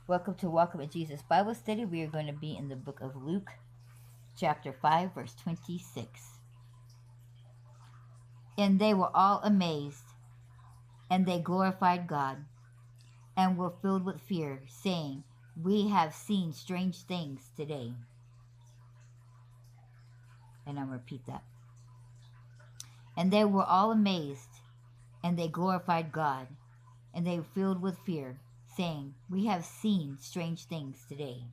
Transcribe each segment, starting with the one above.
Welcome to Welcome in Jesus Bible Study. We are going to be in the book of Luke, chapter 5, verse 26. And they were all amazed, and they glorified God, and were filled with fear, saying, We have seen strange things today. And I'm going to repeat that. And they were all amazed, and they glorified God, and they were filled with fear, saying, We have seen strange things today.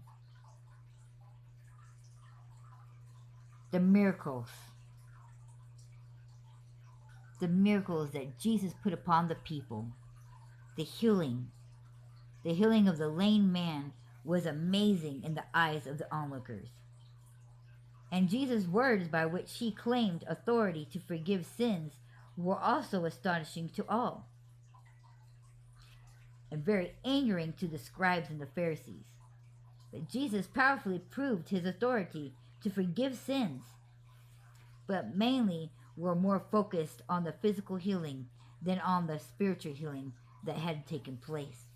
The miracles that Jesus put upon the people, the healing of the lame man was amazing in the eyes of the onlookers. And Jesus' words by which he claimed authority to forgive sins were also astonishing to all, and very angering to the scribes and the Pharisees. But Jesus powerfully proved his authority to forgive sins, but mainly were more focused on the physical healing than on the spiritual healing that had taken place.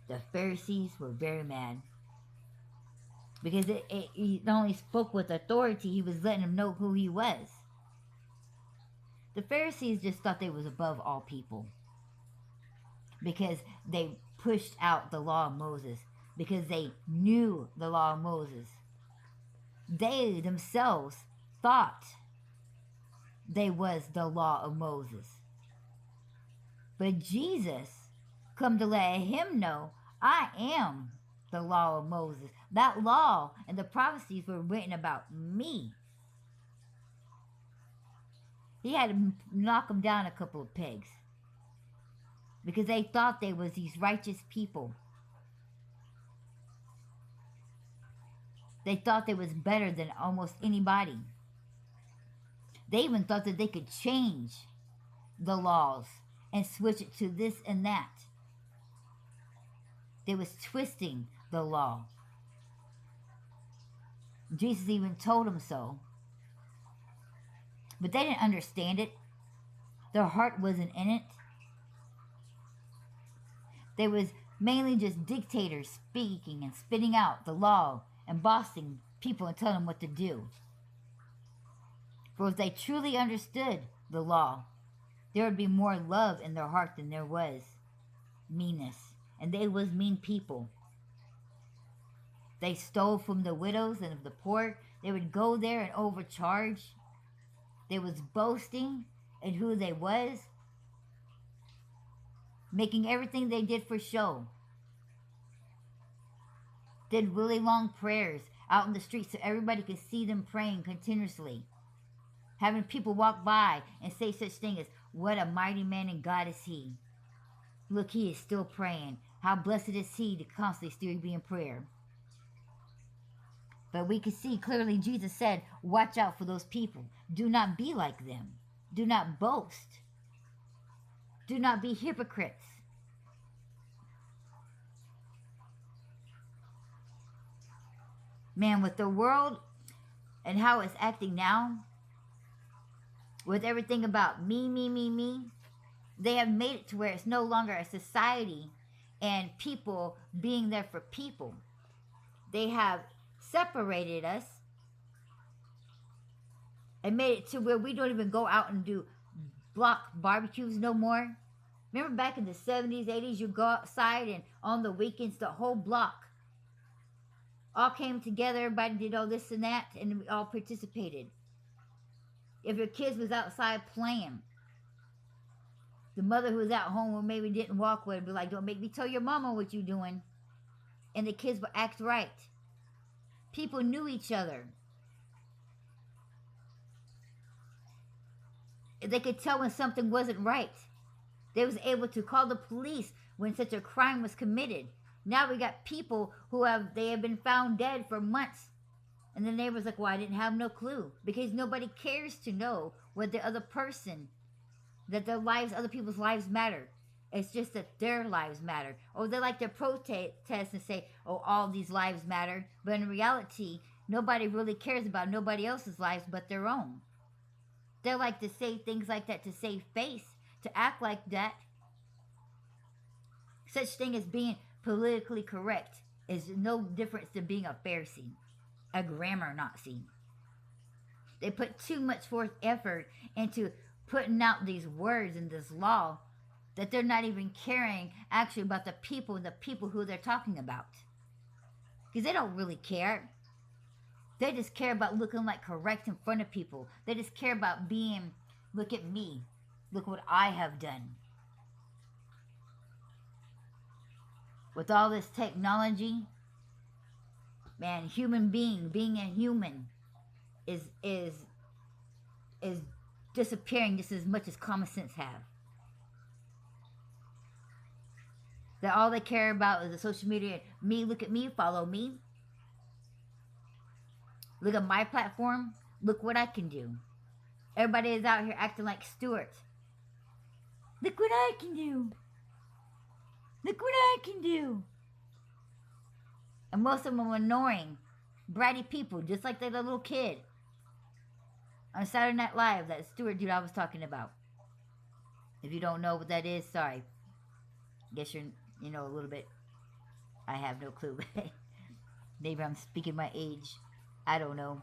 The Pharisees were very mad because he not only spoke with authority, he was letting them know who he was. The Pharisees just thought they was above all people because they pushed out the law of Moses, because they knew the law of Moses. They themselves thought they was the law of Moses. But Jesus come to let him know, I am the law of Moses. That law and the prophecies were written about me. He had to knock them down a couple of pegs because they thought they was these righteous people. They thought they was better than almost anybody. They even thought that they could change the laws and switch it to this and that. They was twisting the law. Jesus even told them so. But they didn't understand it. Their heart wasn't in it. They was mainly just dictators speaking and spitting out the law and bossing people and telling them what to do. For if they truly understood the law, there would be more love in their heart than there was meanness. And they was mean people. They stole from the widows and of the poor. They would go there and overcharge. They was boasting in who they was, making everything they did for show. Did really long prayers out in the streets so everybody could see them praying continuously. Having people walk by and say such thing as, what a mighty man in God is he. Look, he is still praying. How blessed is he to constantly still be in prayer. But we can see clearly Jesus said, watch out for those people. Do not be like them. Do not boast. Do not be hypocrites. Man, with the world and how it's acting now, with everything about me, they have made it to where it's no longer a society and people being there for people. They have separated us and made it to where we don't even go out and do block barbecues no more. Remember back in the 70s, 80s, you go outside and on the weekends, the whole block all came together. Everybody did all this and that, and we all participated. If your kids was outside playing, the mother who was at home or maybe didn't walk with her be like, don't make me tell your mama what you doing. And the kids would act right. People knew each other. They could tell when something wasn't right. They was able to call the police when such a crime was committed. Now we got people who have been found dead for months. And the neighbor's like, well, I didn't have no clue. Because nobody cares to know what the other person, that their lives, other people's lives matter. It's just that their lives matter. Or they like to protest and say, oh, all these lives matter. But in reality, nobody really cares about nobody else's lives but their own. They like to say things like that to save face, to act like that. Such thing as politically correct is no difference than being a Pharisee, a grammar Nazi. They put too much forth effort into putting out these words and this law that they're not even caring actually about the people and the people who they're talking about. Because they don't really care. They just care about looking like correct in front of people. They just care about being, look at me. Look what I have done. With all this technology, man, being a human is disappearing just as much as common sense have. That all they care about is the social media. Me, look at me, follow me. Look at my platform. Look what I can do. Everybody is out here acting like Stuart. Look what I can do. Look what I can do. And most of them are annoying, bratty people, just like that little kid on Saturday Night Live, that Stuart dude I was talking about. If you don't know what that is, sorry. Guess you know a little bit. I have no clue. Maybe I'm speaking my age. I don't know.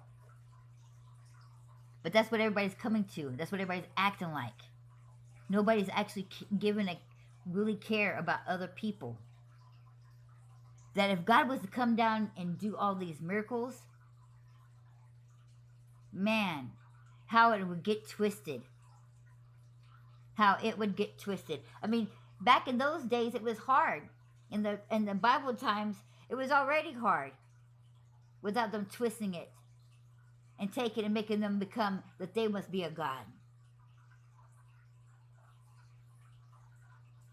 But that's what everybody's coming to. That's what everybody's acting like. Nobody's actually giving a really care about other people. That if God was to come down and do all these miracles, man, how it would get twisted. How it would get twisted. I mean, back in those days, it was hard. In the Bible times, it was already hard without them twisting it and taking and making them become that they must be a god.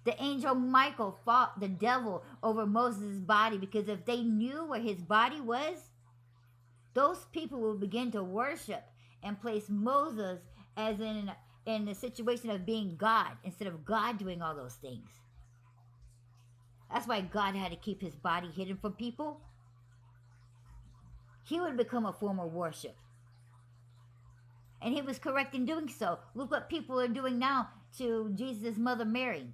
The angel Michael fought the devil over Moses' body because if they knew where his body was, those people would begin to worship and place Moses as in the situation of being God instead of God doing all those things. That's why God had to keep his body hidden from people. He would become a form of worship. And he was correct in doing so. Look what people are doing now to Jesus' mother Mary.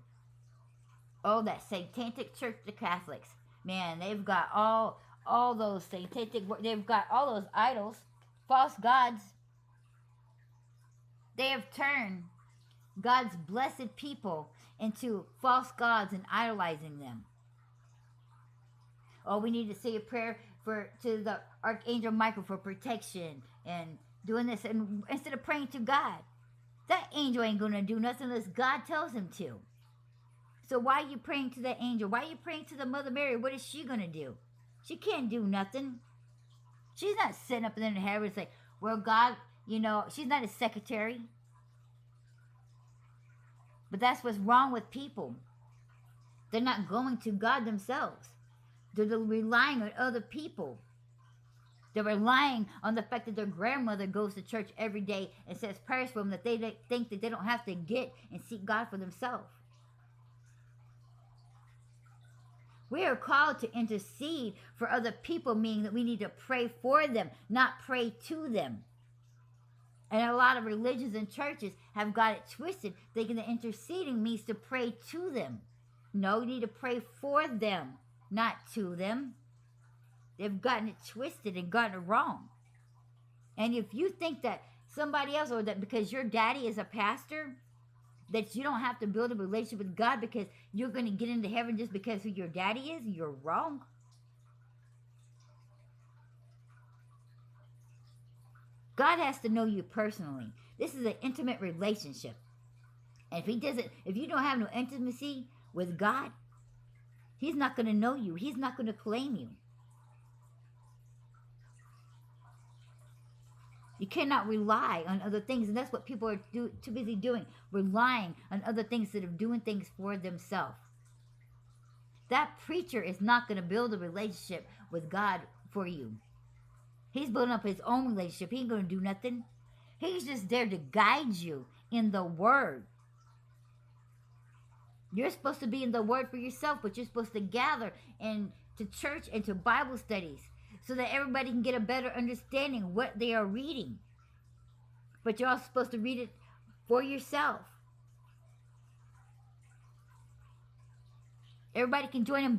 Oh, that satanic church, the Catholics. Man, they've got all those satanic, they've got all those idols, false gods. They have turned God's blessed people into false gods and idolizing them. Oh, we need to say a prayer to the Archangel Michael for protection and doing this. And instead of praying to God, that angel ain't going to do nothing unless God tells him to. So why are you praying to that angel? Why are you praying to the Mother Mary? What is she going to do? She can't do nothing. She's not sitting up in heaven and say, well, God, you know, she's not his secretary. But that's what's wrong with people. They're not going to God themselves. They're relying on other people. They're relying on the fact that their grandmother goes to church every day and says prayers for them, that they think that they don't have to get and seek God for themselves. We are called to intercede for other people, meaning that we need to pray for them, not pray to them. And a lot of religions and churches have got it twisted, thinking that interceding means to pray to them. No, you need to pray for them, not to them. They've gotten it twisted and gotten it wrong. And if you think that somebody else, or that because your daddy is a pastor, that you don't have to build a relationship with God because you're going to get into heaven just because who your daddy is, you're wrong. God has to know you personally. This is an intimate relationship. And if you don't have no intimacy with God, he's not going to know you. He's not going to claim you. You cannot rely on other things, and that's what people are too busy doing, relying on other things instead of doing things for themselves. That preacher is not going to build a relationship with God for you. He's building up his own relationship. He ain't going to do nothing. He's just there to guide you in the Word. You're supposed to be in the Word for yourself, but you're supposed to gather to church and to Bible studies so that everybody can get a better understanding of what they are reading. But you're also supposed to read it for yourself. Everybody can join in.